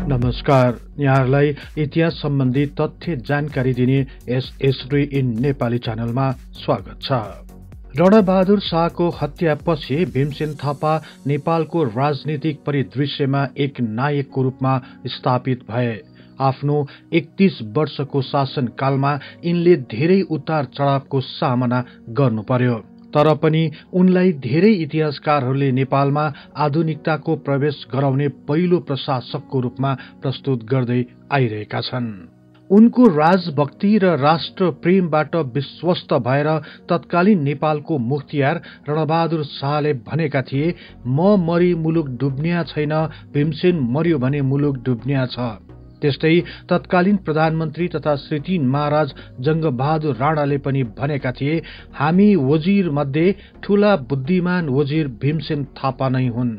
नमस्कार, यहाँलाई इतिहास सम्बन्धी तथ्य जानकारी दिने यस हिस्ट्री इन नेपाली च्यानलमा स्वागत छ। रणबहादुर शाहको हत्यापछि भीमसेन थापा नेपालको राजनीतिक परिदृश्यमा एक नायकको रूपमा स्थापित भए। आफ्नो 31 वर्षको शासनकालमा यिनले धेरै उतार चढावको सामना गर्नु पर्यो। तर पनि उनलाई धेरै इतिहासकारहरूले नेपालमा आधुनिकताको प्रवेश गराउने पहिलो प्रशासकको रूपमा प्रस्तुत गर्दै आइरहेका छन्। उनको राजभक्ति र राष्ट्र प्रेमबाट विश्वस्त भएर तत्कालीन नेपालको मुख्तियार रणबहादुर शाहले भनेका थिए, म मरी मुलुक डुब्निया छैन, भीमसेन मर्यो भने मुलुक डुब्निया छ। त्यस्तै तत्कालीन प्रधानमन्त्री तथा श्री महाराज जंगबहादुर राणाले पनि भनेका थिए, हामी वजिर मध्ये ठूला बुद्धिमान वजिर भीमसेन थापा नै हुन्।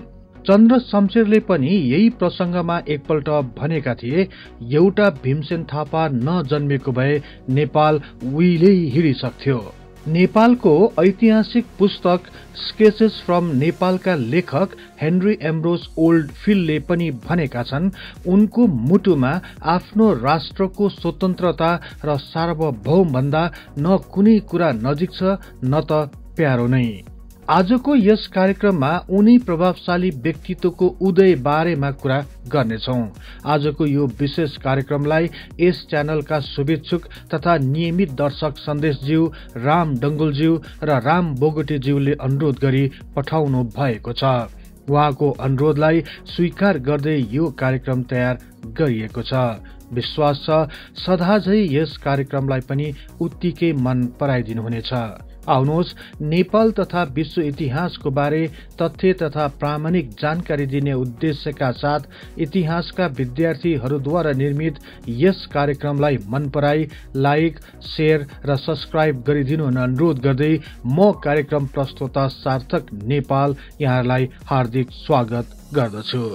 चन्द्र शमशेरले पनि यही प्रसंगमा एकपल्ट भनेका थिए, एउटा भीमसेन थापा नजन्मेको भए नेपाल उहिल्यै हिँडिसक्थ्यो। नेपालको ऐतिहासिक पुस्तक स्केचेस फ्रम नेपालका लेखक हेनरी एम्ब्रोस ओल्डफिल्डले पनि भनेका छन्, उनको मुटुमा आफ्नो राष्ट्रको स्वतन्त्रता र सार्वभौम भन्दा न कुनै कुरा नजिक छ न त प्यारो नै। आजको यस कार्यक्रममा उनी प्रभावशाली व्यक्तित्वको उदय बारेमा कुरा गर्नेछौं। आजको यो विशेष कार्यक्रमलाई यस च्यानलका शुभेच्छुक तथा नियमित दर्शक सन्देशज्यू राम डंगोलज्यू र राम बोगटेज्यूले अनुरोध गरी पठाउनु भएको छ। उहाँको अनुरोधलाई स्वीकार गर्दै यो कार्यक्रम तयार गरिएको छ। विश्वास छ सदाझै यस कार्यक्रमलाई पनि उत्तिकै मन पराइदिनुहुनेछ। आउनुहोस्, नेपाल तथा विश्व इतिहासको बारे तथ्य तथा प्रामाणिक जानकारी दिने उद्देश्यका साथ इतिहासका विद्यार्थीहरूद्वारा निर्मित यस कार्यक्रमलाई मन पराई लाइक, शेयर र सब्स्क्राइब गरिदिनु अनुरोध गर्दै म कार्यक्रम प्रस्तोता सार्थक नेपाल यहाँलाई हार्दिक स्वागत गर्दछु।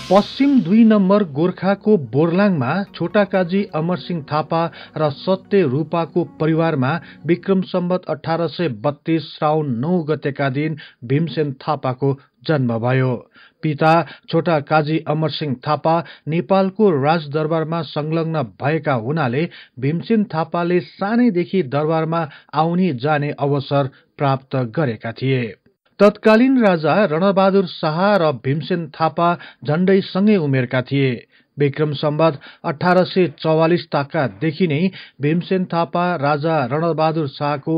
पश्चिम 2 नम्बर गोर्खाको बोर्लाङमा छोटाकाजी अमरसिंह थापा र सत्य रूपाको परिवारमा विक्रम सम्वत 1832 श्रावण 9 गतेका दिन भीमसेन थापाको जन्म भयो। पिता छोटाकाजी अमरसिंह थापा नेपालको राजदरबारमा संलग्न भएका हुनाले भीमसेन थापाले सानैदेखि दरबारमा आउने जाने अवसर प्राप्त गरेका थिए। तत्कालीन राजा रणबहादुर शाह र भीमसेन थापा झण्डै सँगै उमेरका थिए। विक्रम सम्वत 1844 ताकादेखि नै भीमसेन थापा राजा रणबहादुर शाहको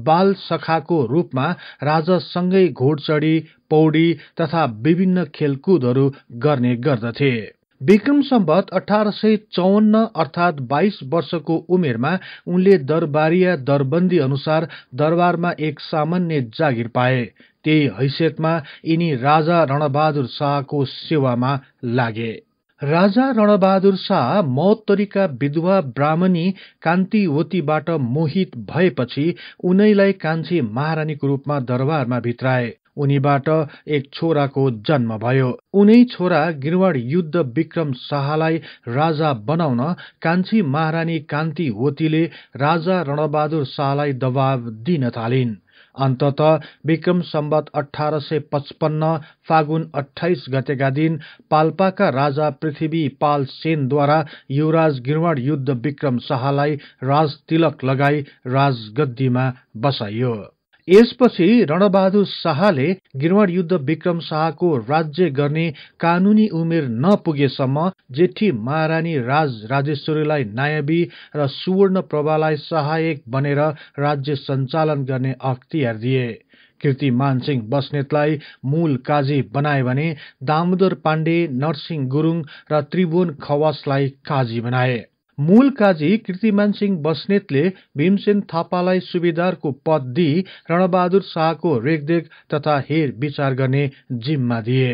बाल सखाको रूपमा राजासँगै घोडचढी, पौडी तथा विभिन्न खेलकुदहरू गर्ने गर्दथे। विक्रम सम्वत 1854 अर्थात 22 वर्षको उमेरमा उनले दरबारिया दरबन्दी अनुसार दरबारमा एक सामान्य जागिर पाए। त्यही हैसियतमा यिनी राजा रणबहादुर शाहको सेवामा लागे। राजा रणबहादुर शाह महोत्तरीका विधवा ब्राह्मणी कान्तिवतीबाट मोहित भएपछि उनैलाई कान्छी महारानीको रूपमा दरबारमा भित्राए। उनीबाट एक छोराको जन्म भयो। उनै छोरा गिरवाड युद्ध विक्रम शाहलाई राजा बनाउन कान्छी महारानी कान्तिवतीले राजा रणबहादुर शाहलाई दबाव दिन थालिन्। अन्ततः विक्रम सम्वत 1855 फागुन 28 गतेका दिन पाल्पाका राजा पृथ्वी पाल सेनद्वारा युवराज गिरवाड युद्ध विक्रम शाहलाई राज तिलक लगाई राजगद्दीमा बसाइयो। यसपछि रणबहादुर शाहले गिरवाड युद्ध विक्रम शाहको राज्य गर्ने कानूनी उमेर नपुगेसम्म जेठी महारानी राजेश्वरीलाई नायबी र सुवर्ण प्रभालाई सहायक बनेर राज्य सञ्चालन गर्ने अख्तियार दिए। कीर्तिमान सिंह बस्नेतलाई मूल काजी बनाए भने दामोदर पाण्डे, नरसिंह गुरुङ र त्रिभुवन खवासलाई काजी बनाए। मूल काजी कीर्तिमान सिंह बस्नेतले भीमसेन थापालाई सुबेदारको पद दिई रणबहादुर शाहको रेखदेख तथा हेर विचार गर्ने जिम्मा दिए।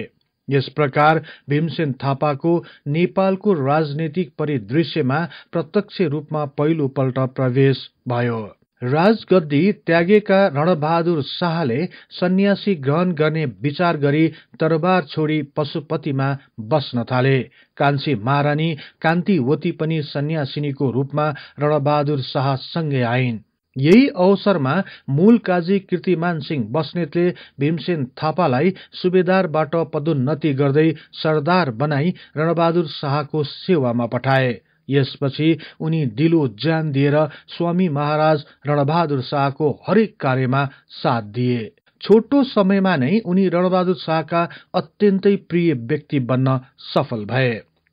यस प्रकार भीमसेन थापाको नेपालको राजनैतिक परिदृश्यमा प्रत्यक्ष रूपमा पहिलो पल्ट प्रवेश भयो। राजगद्दी त्यागेका रणबहादुर शाहले सन्यासी ग्रहण गर्ने विचार गरी दरबार छोडी पशुपतिमा बस्न थाले। कान्छी महारानी कान्तिवती पनि सन्यासिनीको रूपमा रणबहादुर शाह सँगै आइन्। यही अवसरमा मूल काजी कीर्तिमान सिंह बस्नेतले भीमसेन थापालाई सुबेदारबाट पदोन्नति गर्दै सरदार बनाई रणबहादुर शाहको सेवामा पठाए। यसपछि उनी दिलो ज्यान दिएर स्वामी महाराज रणबहादुर शाहको हरेक कार्यमा साथ दिए। छोटो समयमा नै उनी रणबहादुर शाहका अत्यन्तै प्रिय व्यक्ति बन्न सफल भए।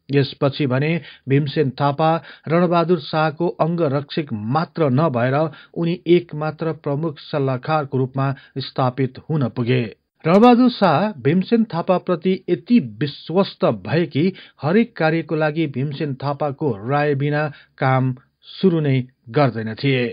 यसपछि भने भीमसेन थापा रणबहादुर शाहको अंगरक्षक मात्र नभएर उनी एकमात्र प्रमुख सल्लाहकारको रूपमा स्थापित हुन पुगे। रणबहादुर शाह भीमसेन थापाप्रति यति विश्वस्त भए कि हरेक कार्यको लागि भीमसेन थापाको राय बिना काम सुरु नै गर्दैन थिए।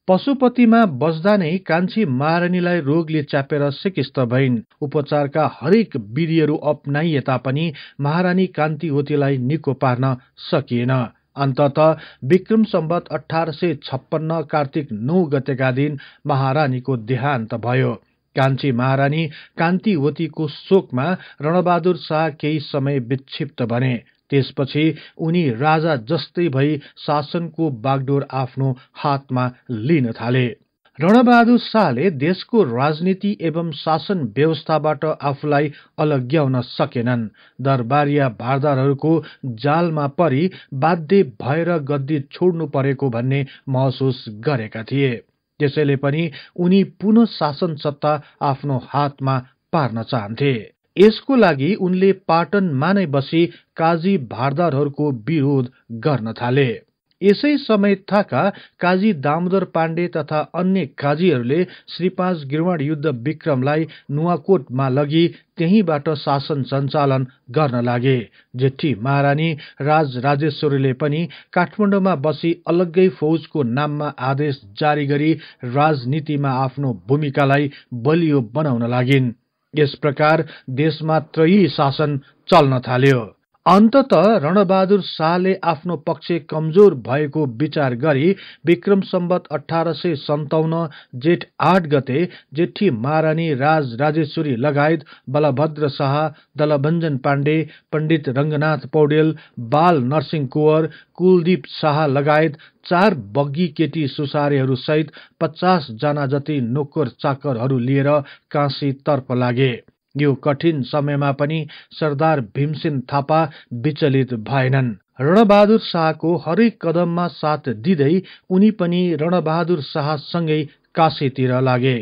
पशुपतिमा बस्दा नै कान्छी महारानीलाई रोगले च्यापेर सिकिस्त भइन्। उपचारका हरेक विधिहरू अपनाइए तापनि महारानी कान्तिवतीलाई निको पार्न सकिएन। अन्ततः विक्रम सम्वत 1856 कार्तिक 9 गतेका दिन महारानीको देहान्त भयो। कान्छी महारानी कान्तिवतीको शोकमा रणबहादुर शाह केही समय विक्षिप्त बने। त्यसपछि उनी राजा जस्तै भई शासनको बागडोर आफ्नो हातमा लिन थाले। रणबहादुर शाहले देशको राजनीति एवं शासन व्यवस्थाबाट आफूलाई अलग्याउन सकेनन्। दरबारिया भारदारहरूको जालमा परि बाध्य भएर गद्दी छोड्नु परेको भन्ने महसुस गरेका थिए। त्यसैले पनि उनी पुनः शासन सत्ता आफ्नो हातमा पार्न चाहन्थे। यसको लागि उनले पाटनमा नै बसी काजी भारदारहरूको विरोध गर्न थाले। यसै समय थाका काजी दामोदर पाण्डे तथा अन्य काजीहरूले श्री 5 गिरवाण युद्ध विक्रमलाई नुवाकोटमा लगी त्यहीबाट शासन सञ्चालन गर्न लागे। जेठी महारानी राजराजेश्वरीले पनि काठमाडौँमा बसी अलग्गै फौजको नाममा आदेश जारी गरी राजनीतिमा आफ्नो भूमिकालाई बलियो बनाउन लागिन्। यस प्रकार देशमा त्रयी शासन चल्न थाल्यो। अन्ततः रणबहादुर शाहले आफ्नो पक्ष कमजोर भएको विचार गरी विक्रम सम्वत 1857 जेठ 8 गते जेठी महारानी राजराजेश्वरी लगायत बलभद्र शाह, दलभञ्जन पाण्डे, पण्डित रंगनाथ पौडेल, बाल नरसिंह कुँवर, कुलदीप शाह लगायत 4 बग्गी केटी सुसारेहरू सहित 50 जना जति नोकर चाकरहरू लिएर काशी तर्फ लागे। यो कठिन समयमा पनि सरदार भीमसेन थापा विचलित भएनन्। रणबहादुर शाहको हरेक कदममा साथ दिँदै उनी पनि रणबहादुर शाहसँगै काशीतिर लागे।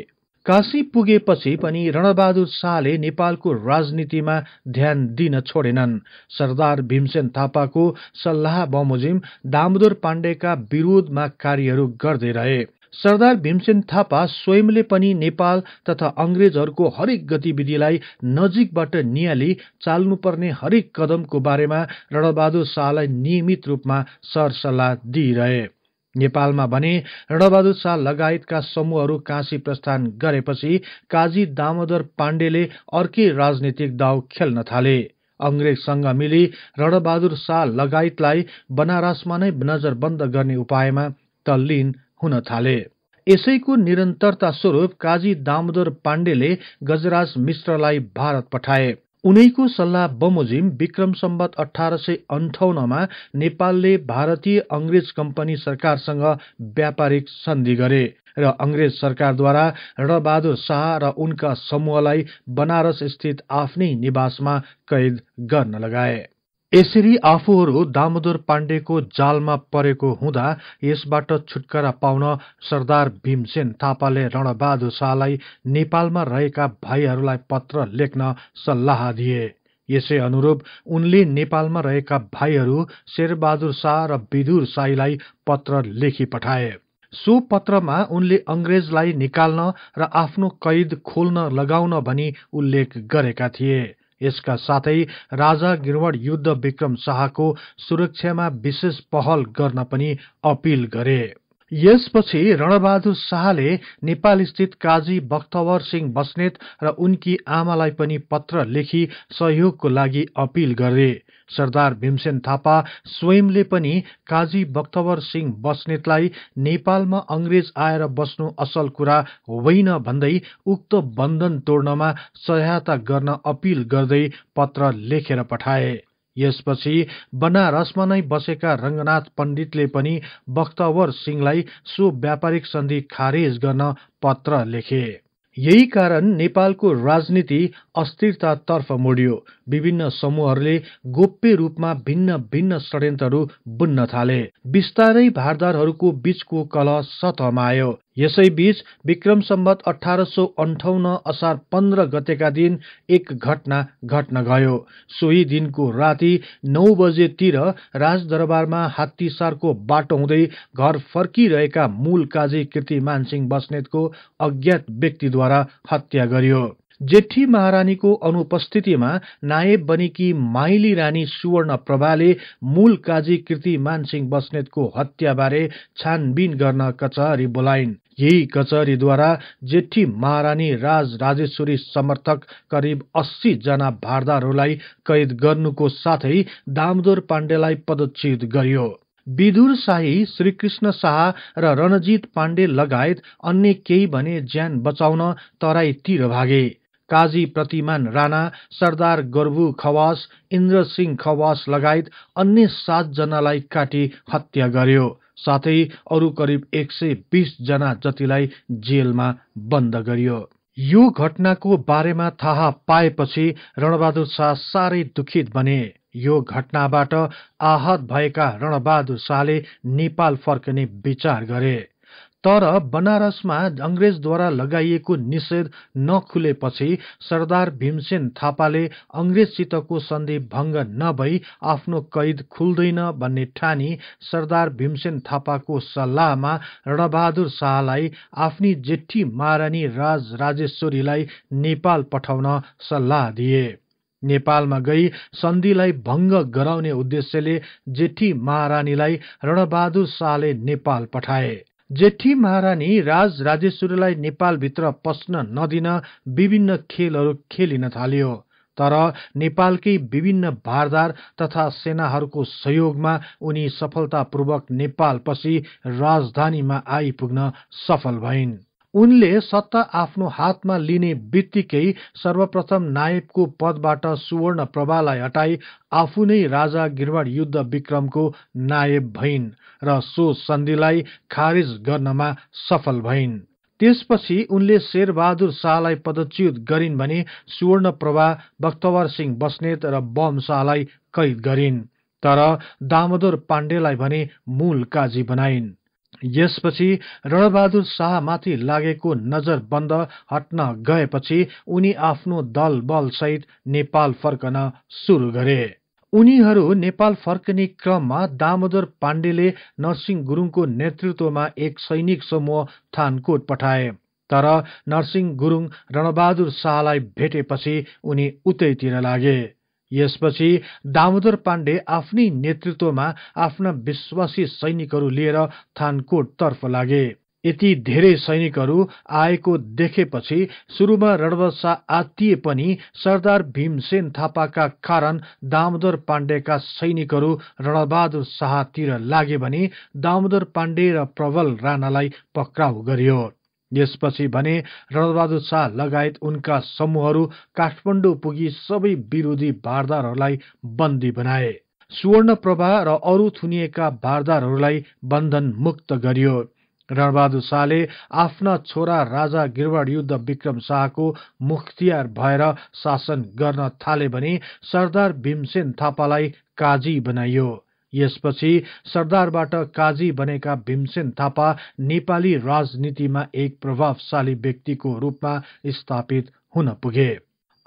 काशी पुगेपछि पनि रणबहादुर शाहले नेपालको राजनीतिमा ध्यान दिन छोडेनन्। सरदार भीमसेन थापाको सल्लाह बमोजिम दामोदर पाण्डेका विरोधमा कार्यहरू गर्दै रहे। सरदार भीमसेन थापा स्वयंले पनि नेपाल तथा अंग्रेजहरूको हरेक गतिविधिलाई नजिकबाट नियाली चाल्नुपर्ने हरेक कदमको बारेमा रणबहादुर शाहलाई नियमित रूपमा सरसल्लाह दिइरहे। नेपालमा भने रणबहादुर शाह लगायतका समूहहरू काशी प्रस्थान गरेपछि काजी दामोदर पाण्डेले अर्कै राजनीतिक दाव खेल्न थाले। अंग्रेजसँग मिली रणबहादुर शाह लगायतलाई बनारसमा नै नजरबन्द गर्ने उपायमा तल्लीन हुन थाले। यसैको निरन्तरता स्वरूप काजी दामोदर पाण्डेले गजराज मिश्रलाई भारत पठाए। उनैको सल्लाह बमोजिम विक्रम सम्वत 1858 नेपालले भारतीय अंग्रेज कम्पनी सरकारसँग व्यापारिक सन्धि गरे र अंग्रेज सरकारद्वारा रणबहादुर शाह र उनका समूहलाई बनारस स्थित आफ्नै निवासमा कैद गर्न लगाए। यसरी आफूहरू दामोदर पाण्डेको जालमा परेको हुँदा यसबाट छुटकारा पाउन सरदार भीमसेन थापाले रणबहादुर शाहलाई नेपालमा रहेका भाइहरूलाई पत्र लेख्न सल्लाह दिए। यसै अनुरूप उनले नेपालमा रहेका भाइहरू शेरबहादुर शाह र विदुर शाहीलाई पत्र लेखी पठाए। सो पत्रमा उनले अंग्रेजलाई निकाल्न र आफ्नो कैद खोल्न लगाउन भनी उल्लेख गरेका थिए। यसका साथै राजा गिरवाण युद्ध विक्रम शाहको सुरक्षामा विशेष पहल गर्न पनि अपील गरे। यसपछि रणबहादुर शाहले नेपालस्थित काजी बख्तवर सिंह बस्नेत र उनकी आमालाई पनि पत्र लेखी सहयोगको लागि अपील गरे। सरदार भीमसेन थापा स्वयंले पनि काजी बख्तवर सिंह बस्नेतलाई नेपालमा अंग्रेज आएर बस्नु असल कुरा होइन भन्दै उक्त बन्धन तोड्नमा सहायता गर्न अपील गर्दै पत्र लेखेर पठाए। यसपछि बनारसमा नै बसेका रंगनाथ पण्डितले पनि बख्तवर सिंहलाई सो व्यापारिक सन्धि खारेज गर्न पत्र लेखे। यही कारण नेपालको राजनीति अस्थिरतातर्फ मोड्यो। विभिन्न समूहहरूले गोप्य रूपमा भिन्न भिन्न षड्यन्त्रहरू बुन्न थाले। बिस्तारै भारदारहरूको बीचको कलह सतहमा आयो। यसैबीच विक्रम सम्वत 1858 असार 15 गतेका दिन एक घटना घट्न गयो। सोही दिनको राति 9 बजेतिर राजदरबारमा हात्तीसारको बाटो हुँदै घर फर्किरहेका मूल काजी कीर्तिमान सिंह बस्नेतको अज्ञात व्यक्तिद्वारा हत्या गरियो। जेठी महारानीको अनुपस्थितिमा नायब बनेकी माइली रानी सुवर्ण प्रभाले मूल काजी कीर्तिमान सिंह बस्नेतको हत्याबारे छानबिन गर्न कचहरी बोलाइन्। यही कचहरीद्वारा जेठी महारानी राजेश्वरी समर्थक करिब 80 जना भारदारहरूलाई कैद गर्नुको साथै दामोदर पाण्डेलाई पदच्युत गरियो। विदुर शाही, श्रीकृष्ण शाह र रणजीत पाण्डे लगायत अन्य केही भने ज्यान बचाउन तराईतिर भागे। काजी प्रतिमान राणा, सरदार गर्भु खवास, इन्द्र सिंह खवास लगायत अन्य 7 जनालाई काटी हत्या गर्यो। साथै अरु करिब 120 जना जतिलाई जेलमा बन्द गरियो। यो घटनाको बारेमा थाहा पाएपछि रणबहादुर शाह साह्रै दुखित बने। यो घटनाबाट आहत भएका रणबहादुर शाहले नेपाल फर्कने विचार गरे। तर बनारसमा अंग्रेजद्वारा लगाइएको निषेध नखुलेपछि सरदार भीमसेन थापाले अंग्रेजसितको सन्धि भंग नभई आफ्नो कैद खुल्दैन भन्ने ठानी सरदार भीमसेन थापाको सल्लाहमा रणबहादुर शाहलाई आफ्नी जेठी महारानी राजेश्वरीलाई नेपाल पठाउन सल्लाह दिए। नेपालमा गई सन्धिलाई भंग गराउने उद्देश्यले जेठी महारानीलाई रणबहादुर शाहले नेपाल पठाए। जेठी महारानी राजेश्वरीलाई नेपालभित्र पस्न नदिन विभिन्न खेलहरू खेलिन थालियो। तर नेपालकै विभिन्न भारदार तथा सेनाहरूको सहयोगमा उनी सफलतापूर्वक नेपाल पसी राजधानीमा आइपुग्न सफल भइन्। उनले सत्ता आफ्नो हातमा लिने बित्तिकै सर्वप्रथम नायबको पदबाट सुवर्ण प्रभालाई हटाई आफू नै राजा गिरवाड युद्ध विक्रमको नायब भइन् र सो सन्धिलाई खारिज गर्नमा सफल भइन्। त्यसपछि उनले शेरबहादुर शाहलाई पदच्युत गरिन् भने सुवर्ण प्रभा, बख्तवर सिंह बस्नेत र बम शाहलाई कैद गरिन्। तर दामोदर पाण्डेलाई भने मूल काजी बनाइन्। यसपछि रणबहादुर शाहमाथि लागेको नजरबन्द हट्न गएपछि उनी आफ्नो दल बल सहित नेपाल फर्कन सुरु गरे। उनीहरू नेपाल फर्कने क्रममा दामोदर पाण्डेले नरसिंह गुरुङको नेतृत्वमा एक सैनिक समूह थानकोट पठाए। तर नरसिंह गुरुङ रणबहादुर शाहलाई भेटेपछि उनी उतैतिर लागे। यसपछि दामोदर पाण्डे आफ्नै नेतृत्वमा आफ्ना विश्वासी सैनिकहरू लिएर थानकोट तर्फ लागे। यति धेरै सैनिकहरू आएको देखेपछि सुरुमा रणबहादुर शाह आत्तिए पनि सरदार भीमसेन थापाका कारण दामोदर पाण्डेका सैनिकहरू रणबहादुर शाहतिर लागे भने दामोदर पाण्डे र प्रबल राणालाई पक्राउ गरियो। यसपछि भने रणबहादुर शाह लगायत उनका समूहहरू काठमाडौँ पुगी सबै विरोधी भारदारहरूलाई बन्दी बनाए। सुवर्ण प्रभा र अरू थुनिएका भारदारहरूलाई बन्धन मुक्त गरियो। रणबहादुर शाहले आफ्ना छोरा राजा गिरवाड युद्ध विक्रम शाहको मुख्तियार भएर शासन गर्न थाले भने सरदार भीमसेन थापालाई काजी बनाइयो। यसपछि सरदारबाट काजी बनेका भीमसेन थापा नेपाली राजनीतिमा एक प्रभावशाली व्यक्तिको रूपमा स्थापित हुन पुगे।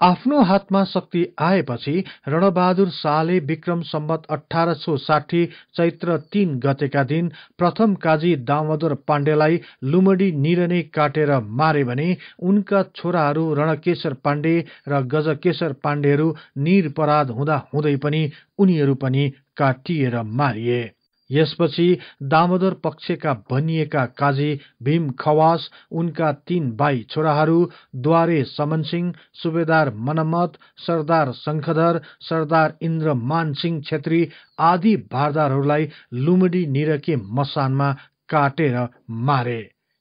आफ्नो हातमा शक्ति आएपछि रणबहादुर शाहले विक्रम सम्वत 1860 चैत्र 3 गतेका दिन प्रथम काजी दामोदर पाण्डेलाई लुमडी निरनै काटेर मारे भने उनका छोराहरू रणकेशर पाण्डे र गजकेशर पाण्डेहरू निरपराध हुँदा हुँदै पनि उनीहरू पनि काटिएर मारिए। यसपछि दामोदर पक्षका भनिएका काजी भीम खवास, उनका 3 भाइ छोराहरू द्वारे समनसिंह, सुबेदार मनमत, सरदार शंखधर, सरदार इन्द्रमान सिंह छेत्री आदि भारदारहरूलाई लुमडी निरके मसानमा काटेर मारे।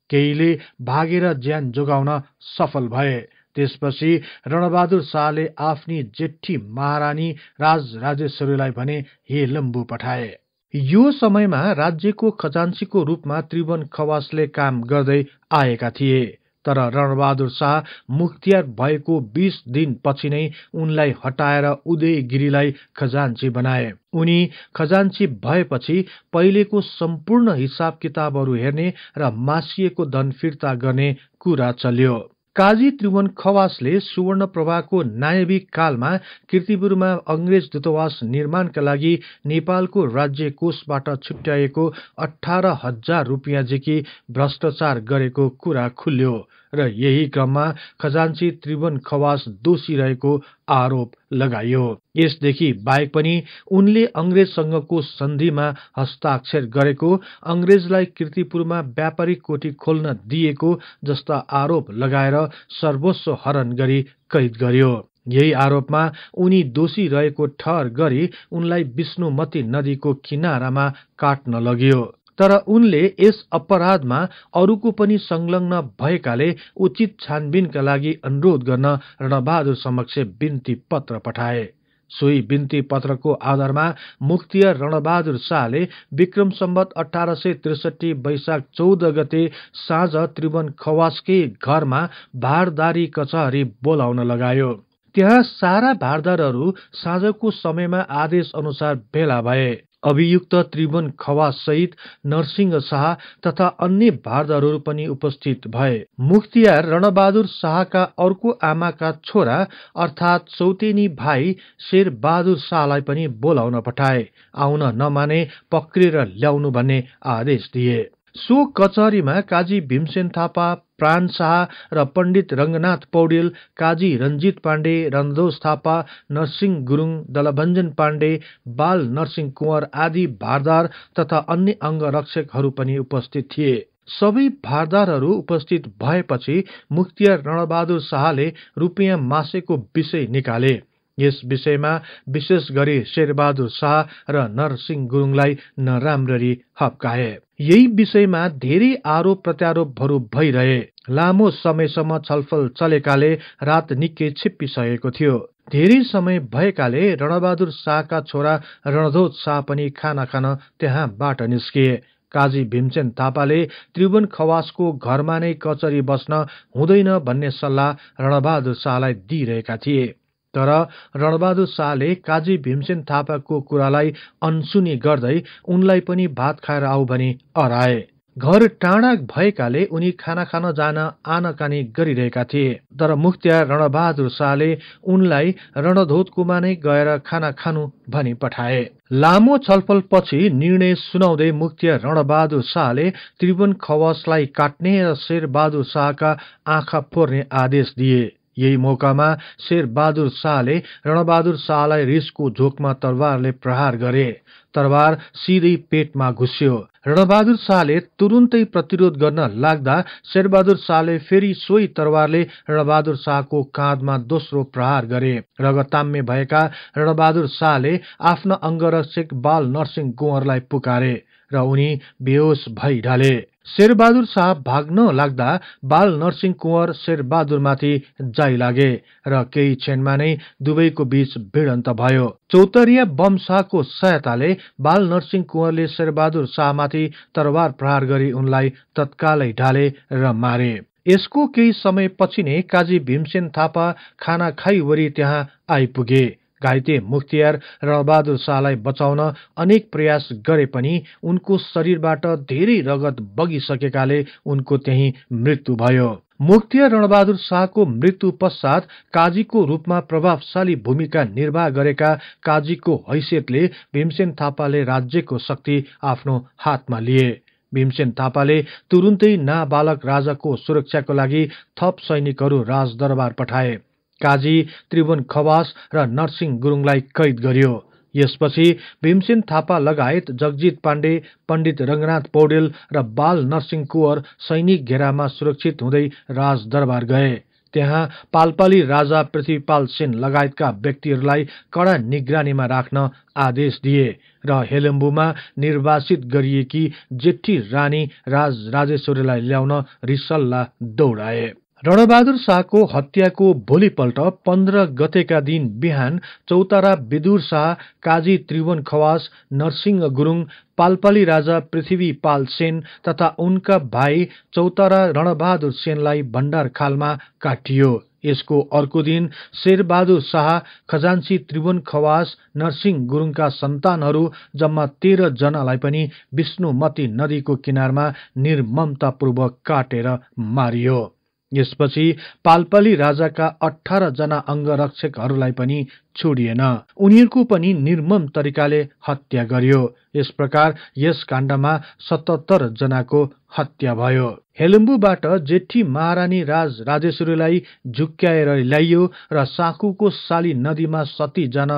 केहीले भागेर ज्यान जोगाउन सफल भए। त्यसपछि रणबहादुर शाहले आफ्नी जेठी महारानी राजराजेश्वरीलाई भने हे लम्बु पठाए। यो समयमा राज्यको खजान्चीको रूपमा त्रिभुवन खवासले काम गर्दै आएका थिए। तर रणबहादुर शाह मुख्तियार भएको 20 दिन पछि नै उनलाई हटाएर उदयगिरीलाई खजान्ची बनाए। उनी खजान्ची भएपछि पहिलेको सम्पूर्ण हिसाब किताबहरू हेर्ने र मासिएको धन फिर्ता गर्ने कुरा चल्यो। काजी त्रिभुवन खवासले सुवर्णप्रभाको नायविक कालमा कीर्तिपुरमा अंग्रेज दूतावास निर्माणका लागि नेपालको राज्य कोषबाट छुट्याएको 18,000 रुपियाँदेखि भ्रष्टाचार गरेको कुरा खुल्यो र यही क्रममा खजान्ची त्रिभुवन खवास दोषी रहेको आरोप लगाइयो। यसदेखि बाहेक पनि उनले अंग्रेजसँगको सन्धिमा हस्ताक्षर गरेको, अंग्रेजलाई कीर्तिपुरमा व्यापारिक कोठी खोल्न दिएको जस्ता आरोप लगाएर सर्वस्व हरण गरी कैद गर्यो। यही आरोपमा उनी दोषी रहेको ठहर गरी उनलाई विष्णुमती नदीको किनारामा काट्न लगियो। तर उनले यस अपराधमा अरूको पनि संलग्न भएकाले उचित छानबिनका लागि अनुरोध गर्न रणबहादुर समक्ष बिन्ती पत्र पठाए। सोही बिन्ती पत्रको आधारमा मुख्तियार रणबहादुर शाहले विक्रम सम्वत 1863 वैशाख 14 गते साँझ त्रिभुवन खवासकै घरमा भारदारी कचहरी बोलाउन लगायो। त्यहाँ सारा भारदारहरू साँझको समयमा आदेश अनुसार भेला भए। अभियुक्त त्रिभुवन खवास सहित नरसिंह शाह तथा अन्य भारदारहरू पनि उपस्थित भए। मुख्तियार रणबहादुर शाहका अर्को आमाका छोरा अर्थात सौतेनी भाइ शेरबहादुर शाहलाई पनि बोलाउन पठाए। आउन नमाने पक्रेर ल्याउनु भन्ने आदेश दिए। सो कचहरीमा काजी भीमसेन थापा, प्राण शाह र पण्डित रंगनाथ पौडेल, काजी रञ्जित पाण्डे, रणधोज थापा, नरसिंह गुरुङ, दलभञ्जन पाण्डे, बाल नरसिंह कुँवर आदि भारदार तथा अन्य अंगरक्षकहरू पनि उपस्थित थिए। सबै भारदारहरू उपस्थित भएपछि मुख्तियार रणबहादुर शाहले रुपियाँ मासेको विषय निकाले। यस विषयमा विशेष गरी शेरबहादुर शाह र नरसिंह गुरुङलाई नराम्ररी हप्काए। यही विषयमा धेरै आरोप प्रत्यारोपहरू भइरहे। लामो समयसम्म छलफल चलेकाले रात निकै छिप्पिसकेको थियो। धेरै समय भएकाले रणबहादुर शाहका छोरा रणधोज शाह पनि खाना खान त्यहाँबाट निस्किए। काजी भीमसेन थापाले त्रिभुवन खवासको घरमा नै कचहरी बस्न हुँदैन भन्ने सल्लाह रणबहादुर शाहलाई दिइरहेका थिए। तर रणबहादुर शाहले काजी भीमसेन थापाको कुरालाई अनसुनी गर्दै उनलाई पनि भात खाएर आऊ भनी अराए। घर टाढा भएकाले उनी खाना खान जान आनाकानी गरिरहेका थिए। तर मुख्तियार रणबहादुर शाहले उनलाई रणधोतकोमा नै गएर खाना खानु भनी पठाए। लामो छलफल पछि निर्णय सुनाउँदै मुख्तियार रणबहादुर शाहले त्रिभुवन खवासलाई काट्ने र शेरबहादुर शाहका आँखा फोर्ने आदेश दिए। यही मौकामा शेरबहादुर शाहले रणबहादुर शाहलाई रिसको झोकमा तरवारले प्रहार गरे। तरवार सिधै पेटमा घुस्यो। रणबहादुर शाहले तुरुन्तै प्रतिरोध गर्न लाग्दा शेरबहादुर शाहले फेरि सोही तरवारले रणबहादुर शाहको काँधमा दोस्रो प्रहार गरे। रगताम्य भएका रणबहादुर शाहले आफ्ना अंगरक्षक बाल नरसिंह कुँवरलाई पुकारे र उनी बेहोस भई ढले। शेरबहादुर शाह भाग्न लाग्दा बाल नरसिंह कुँवर शेरबहादुरमाथि जाइ लागे र केही क्षणमा नै दुवैको बीच भिडन्त भयो। चौतरिया बम शाहको सहायताले बाल नरसिंह कुँवरले शेरबहादुर शाहमाथि तरवार प्रहार गरी उनलाई तत्कालै ढाले र मारे। यसको केही समय पछि नै काजी भीमसेन थापा खाना खाइवरी त्यहाँ आइपुगे। घाइते मुख्तियार रणबहादुर शाहलाई बचाउन अनेक प्रयास गरे पनि उनको शरीरबाट धेरै रगत बगिसकेकाले उनको त्यही मृत्यु भयो। मुख्तियार रणबहादुर शाहको मृत्यु पश्चात काजीको रूपमा प्रभावशाली भूमिका निर्वाह गरेका काजीको हैसियतले भीमसेन थापाले राज्यको शक्ति आफ्नो हातमा लिए। भीमसेन थापाले तुरुन्तै नाबालक राजाको सुरक्षाको लागि थप सैनिकहरू राजदरबार पठाए। काजी त्रिभुवन खवास र नरसिंह गुरुङलाई कैद गरियो। यसपछि भीमसेन थापा लगायत जगजित पाण्डे, पण्डित रंगनाथ पौडेल र बाल नरसिंह कुँवर सैनिक घेरामा सुरक्षित हुँदै राजदरबार गए। त्यहाँ पाल्पाली राजा पृथ्वीपाल सेन लगायतका व्यक्तिहरूलाई कड़ा निगरानीमा राख्न आदेश दिए र हेलम्बुमा निर्वासित गरिएकी जेठी रानी राजराजेश्वरीलाई ल्याउन रिसल्ला दौडाए। रणबहादुर शाहको हत्याको भोलिपल्ट 15 गतेका दिन बिहान चौतारा विदुर शाह, काजी त्रिभुवन खवास, नरसिंह गुरुङ, पाल्पाली राजा पृथ्वीपाल सेन तथा उनका भाइ चौतारा रणबहादुर सेनलाई भण्डारखालमा काटियो। यसको अर्को दिन शेरबहादुर शाह, खजान्ची त्रिभुवन खवास, नरसिंह गुरुङका सन्तानहरू जम्मा 13 जनालाई पनि विष्णुमती नदीको किनारमा निर्ममतापूर्वक काटेर मारियो। यसपछि पाल्पाली राजाका 18 जना अंगरक्षकहरूलाई पनि छोडिएन। उनीहरूको पनि निर्मम तरिकाले हत्या गरियो। यस प्रकार यस काण्डमा 77 जनाको हत्या भयो। हेलम्बुबाट जेठी महारानी राजराजेश्वरीलाई झुक्क्याएर ल्याइयो र साकुको साली नदीमा सती जान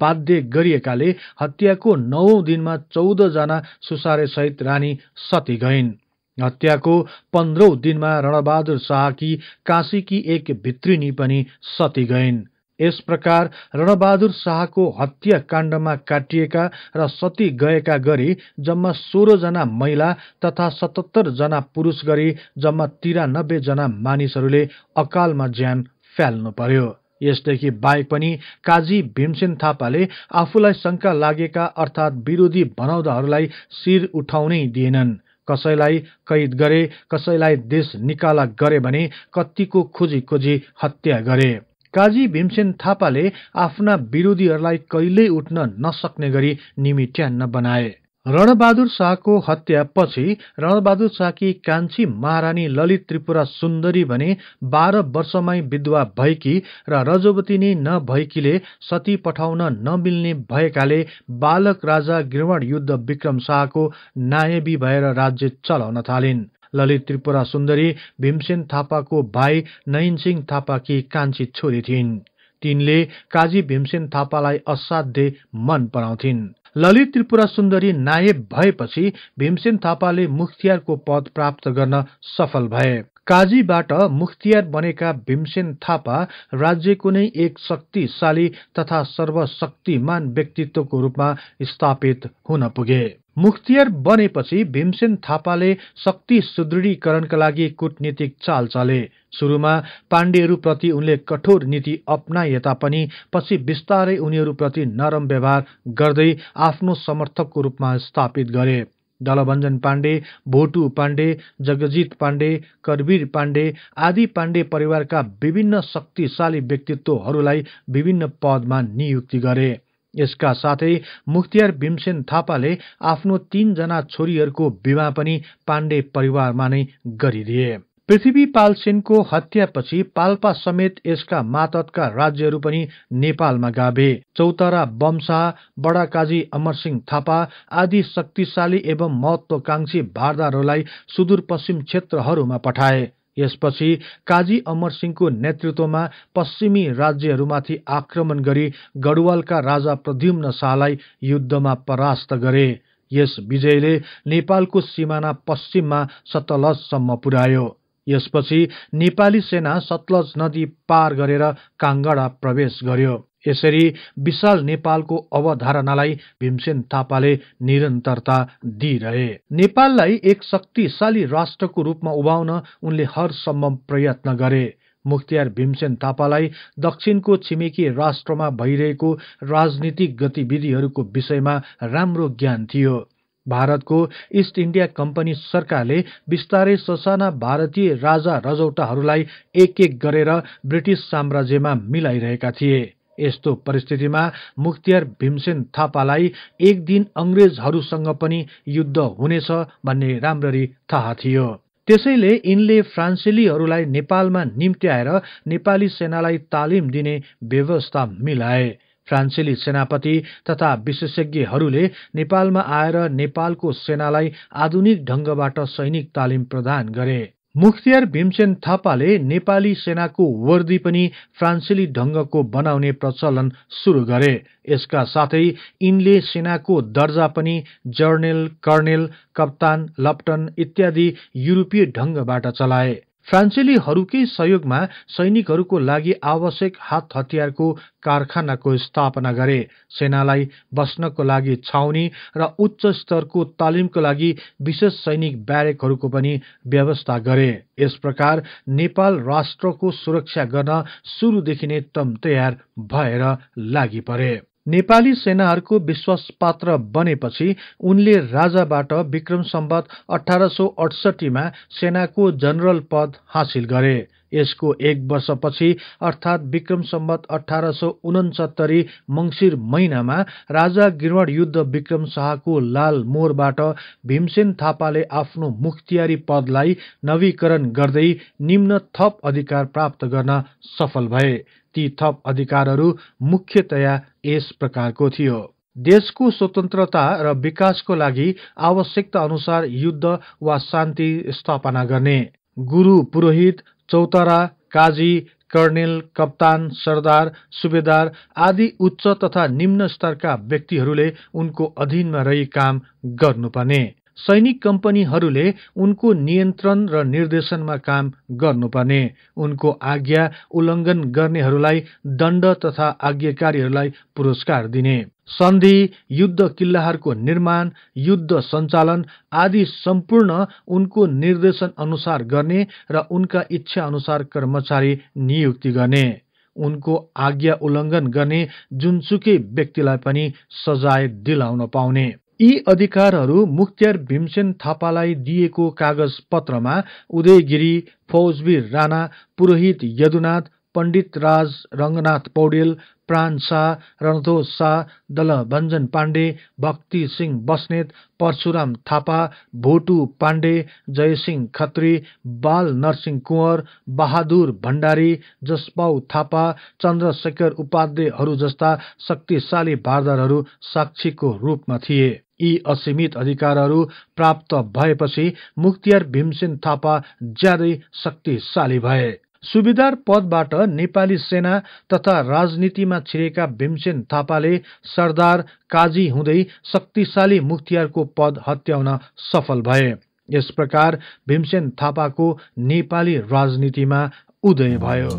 बाध्य गरिएकाले हत्याको 9औं दिनमा 14 जना सुसारेसहित रानी सती गइन्। हत्याको 15औं दिनमा रणबहादुर शाहकी काशीकी एक भित्रिनी पनि सती गइन्। यस प्रकार रणबहादुर शाहको हत्या काण्डमा काटिएका र सती गएका गरी जम्मा 16 जना महिला तथा 77 जना पुरुष गरी जम्मा 93 जना मानिसहरूले अकालमा ज्यान फ्याल्नु पर्यो। यसदेखि बाहेक पनि काजी भीमसेन थापाले आफूलाई शंका लागेका अर्थात विरोधी बनाउँदाहरूलाई शिर उठाउनै दिएनन्। कसैलाई कैद गरे, कसैलाई देश निकाला गरे भने कत्तिको खोजी खोजी हत्या गरे। काजी भीमसेन थापाले आफ्ना विरोधीहरूलाई कहिल्यै उठ्न नसक्ने गरी निमिट्यान्न बनाए। रणबहादुर शाहको हत्या पछि रणबहादुर शाहकी कान्छी महारानी ललित त्रिपुरा सुन्दरी भने 12 वर्षमै विधवा भएकी र रजोवती नै नभएकीले सती पठाउन नमिल्ने भएकाले बालक राजा गिर्वाण युद्ध विक्रम शाहको नायबी भएर राज्य चलाउन थालिन्। ललित त्रिपुरा सुन्दरी भीमसेन थापाको भाइ नयनसिंह थापाकी कान्छी छोरी थिइन्। तिनले काजी भीमसेन थापालाई असाध्यै मन पराउँथिन्। ललित त्रिपुरा सुन्दरी नायब भएपछि भीमसेन थापाले मुख्तियारको पद प्राप्त गर्न सफल भए। काजीबाट मुख्तियार बनेका भीमसेन थापा राज्यको नै एक शक्तिशाली तथा सर्वशक्तिमान व्यक्तित्वको रूपमा स्थापित हुन पुगे। मुख्तियार बनेपछि भीमसेन थापाले शक्ति सुदृढीकरणका लागि कूटनीतिक चाल चले। सुरुमा पाण्डेहरूप्रति उनले कठोर नीति अपनाए तापनि पछि बिस्तारै उनीहरूप्रति नरम व्यवहार गर्दै आफ्नो समर्थकको रूपमा स्थापित गरे। दलभञ्जन पाण्डे, भोटु पाण्डे, जगजित पाण्डे, करवीर पाण्डे आदि पाण्डे परिवारका विभिन्न शक्तिशाली व्यक्तित्वहरूलाई विभिन्न पदमा नियुक्ति गरे। यसका साथै मुख्तियार भीमसेन थापाले आफ्नो 3 जना छोरीहरूको विवाह पनि पाण्डे परिवारमा नै गरिदिए। पृथ्वीपाल सेनको हत्यापछि पाल्पा समेत यसका मातहतका राज्यहरू पनि नेपालमा गाभे। चौतारा बमशाह, बडाकाजी अमरसिंह थापा आदि शक्तिशाली एवं महत्वाकांक्षी भारदारहरूलाई सुदूरपश्चिम क्षेत्रहरूमा पठाए। यसपछि काजी अमरसिंहको नेतृत्वमा पश्चिमी राज्यहरूमाथि आक्रमण गरी गढवालका राजा प्रद्युम्न शाहलाई युद्धमा परास्त गरे। यस विजयले नेपालको सिमाना पश्चिममा सतलजसम्म पुर्यायो। यसपछि नेपाली सेना सतलज नदी पार गरेर काङ्गडा प्रवेश गर्यो। यसरी विशाल नेपालको अवधारणालाई भीमसेन थापाले निरन्तरता दिइरहे। नेपाललाई एक शक्तिशाली राष्ट्रको रूपमा उभाउन उनले हर सम्भव प्रयत्न गरे। मुख्तियार भीमसेन थापालाई दक्षिणको छिमेकी राष्ट्रमा भइरहेको राजनीतिक गतिविधिहरूको विषयमा राम्रो ज्ञान थियो। भारतको इस्ट इन्डिया कम्पनी सरकारले बिस्तारै ससाना भारतीय राजा रजौटाहरूलाई एक एक गरेर ब्रिटिस साम्राज्यमा मिलाइरहेका थिए। यस्तो परिस्थितिमा मुख्तियार भीमसेन थापालाई एक दिन अंग्रेजहरूसँग पनि युद्ध हुनेछ भन्ने राम्ररी थाहा थियो। त्यसैले यिनले फ्रान्सेलीहरूलाई नेपालमा निम्त्याएर नेपाली सेनालाई तालिम दिने व्यवस्था मिलाए। फ्रान्सेली सेनापति तथा विशेषज्ञहरूले नेपालमा आएर नेपालको सेनालाई आधुनिक ढंगबाट सैनिक तालिम प्रदान गरे। मुख्तियार भीमसेन थापाले नेपाली सेनाको वर्दी पनि फ्रान्सेली ढंगको बनाउने प्रचलन सुरु गरे। यसका साथै यिनले सेनाको दर्जा पनि जर्नेल, कर्नेल, कप्तान, लप्टन इत्यादि युरोपीय ढंगबाट चलाए। फ्रान्सेलीहरूकै सहयोगमा सैनिकहरूको लागि आवश्यक हात हतियारको कारखानाको स्थापना गरे। सेनालाई बस्नको लागि छाउनी र उच्च स्तरको तालिमको लागि विशेष सैनिक ब्यारेकहरूको पनि व्यवस्था गरे। यस प्रकार नेपाल राष्ट्रको सुरक्षा गर्न सुरुदेखि नै तम तयार भएर लागि परे। नेपाली सेनाहरूको विश्वासपात्र बनेपछि उनले राजाबाट विक्रम सम्वत 1868 मा सेनाको जनरल पद हासिल गरे। यसको एक वर्षपछि अर्थात विक्रम सम्वत 1869 मंसिर महिनामा राजा गिर्वाण युद्ध विक्रम शाहको लाल मोरबाट भीमसेन थापाले आफ्नो मुख्तियारी पदलाई नवीकरण गर्दै निम्न थप अधिकार प्राप्त गर्न सफल भए। ती थप अधिकारहरू मुख्यतया यस प्रकारको थियो। देशको स्वतन्त्रता र विकासको लागि आवश्यकता अनुसार युद्ध वा शान्ति स्थापना गर्ने। गुरु, पुरोहित, चौतारा, काजी, कर्नेल, कप्तान, सरदार, सुबेदार आदि उच्च तथा निम्न स्तरका व्यक्तिहरूले उनको अधीनमा रही काम गर्नुपर्ने। सैनिक कम्पनीहरूले उनको नियन्त्रण र निर्देशनमा काम गर्नुपर्ने। उनको आज्ञा उल्लङ्घन गर्नेहरूलाई दण्ड तथा आज्ञाकारीहरूलाई पुरस्कार दिने। सन्धि, युद्ध किल्लाहरूको निर्माण, युद्ध सञ्चालन आदि सम्पूर्ण उनको निर्देशन अनुसार गर्ने र उनका इच्छा अनुसार कर्मचारी नियुक्ति गर्ने। उनको आज्ञा उल्लङ्घन गर्ने जुनसुकै व्यक्तिलाई पनि सजाय दिलाउन पाउने। यी अधिकारहरू मुख्तियार भीमसेन थापालाई दिएको कागज पत्रमा उदयगिरी, फौजवीर राणा, पुरोहित यदुनाथ, पण्डित राज रंगनाथ पौडेल, प्राण शाह, रणधोज शाह, दलभञ्जन पाण्डे, भक्ति सिंह बस्नेत, परशुराम थापा, भोटु पाण्डे, जयसिंह खत्री, बाल नरसिंह कुँवर, बहादुर भण्डारी, जसपाउ थापा, चन्द्रशेखर उपाध्यायहरू जस्ता शक्तिशाली भारदारहरू साक्षीको रूपमा थिए। यी असीमित अधिकारहरू प्राप्त भएपछि मुख्तियार भीमसेन थापा ज्यादै शक्तिशाली भए। सुबेदार पदबाट नेपाली सेना तथा राजनीतिमा छिरेका भीमसेन थापाले सरदार, काजी हुँदै शक्तिशाली मुख्तियारको पद हत्याउन सफल भए। यस प्रकार भीमसेन थापाको नेपाली राजनीतिमा उदय भयो।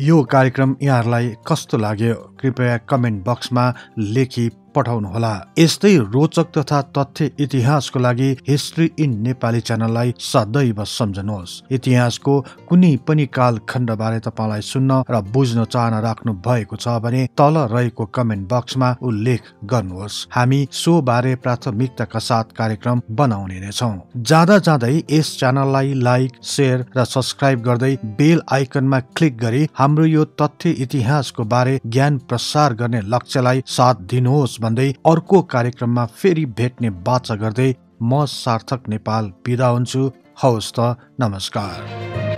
यो कार्यक्रम यहाँहरूलाई कस्तो लाग्यो? कृपया कमेन्ट बक्समा लेखी पठाउनुहोला। यस्तै रोचक तथा तथ्य इतिहासको लागि हिस्ट्री इन नेपाली च्यानललाई सदैव सम्झनुहोस्। इतिहासको कुनै पनि कालखण्ड बारे तपाईलाई सुन्न र बुझ्न चाहना राख्नु भएको छ भने तल रहेको कमेन्ट बक्समा उल्लेख गर्नुहोस्। हामी सो बारे प्राथमिकताका साथ कार्यक्रम बनाउने नै छौं। जाँदा जाँदै यस च्यानललाई लाइक, शेयर र सब्स्क्राइब गर्दै बेल आइकनमा क्लिक गरी हाम्रो यो तथ्य इतिहासको बारे ज्ञान प्रसार गर्ने लक्ष्यलाई साथ दिनुहोस् भन्दै अर्को कार्यक्रममा फेरि भेट्ने बाचा गर्दै म सार्थक नेपाल बिदा हुन्छु। हवस् त, नमस्कार।